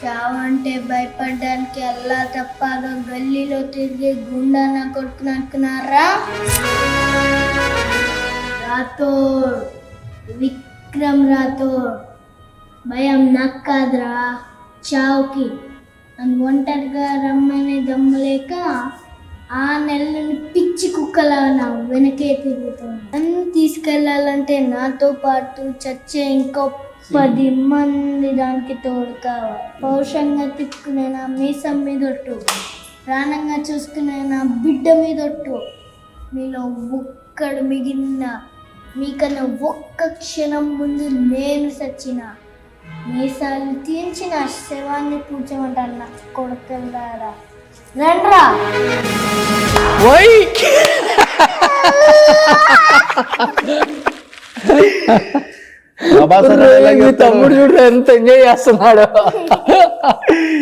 చావంటే భయపడడానికి అల్లా తప్పగా గల్లీలో తిరిగే గుండా నా కొడుకుని అనుకున్నారా? రాథోడ్, విక్రమ్ రాథోడ్. భయం నాకు కాదురా, చావుకి. అని ఒంటరిగా రమ్మనే దమ్ములేక ఆ నెలని పిచ్చి కుక్కలా నా వెనకే తిరుగుతుంది. నన్ను తీసుకెళ్ళాలంటే నాతో పాటు చచ్చే ఇంకో 10 మంది దానికి తోడు కావాలి. పౌరుషంగా తిప్పుకునే నా మీసం మీదొట్టు, ప్రాణంగా చూసుకునే నా బిడ్డ మీదొట్టు. మీలో ఒక్కడు మిగిలిన మీకన్నా ఒక్క క్షణం ముందు నేను చచ్చిన మీసాలు తీర్చిన శవాన్ని కూర్చోమంటాను నా కొడుకులారా. రండ్రా. తమ్ముడు చూడు ఎంత ఎంజాయ్ చేస్తున్నాడు.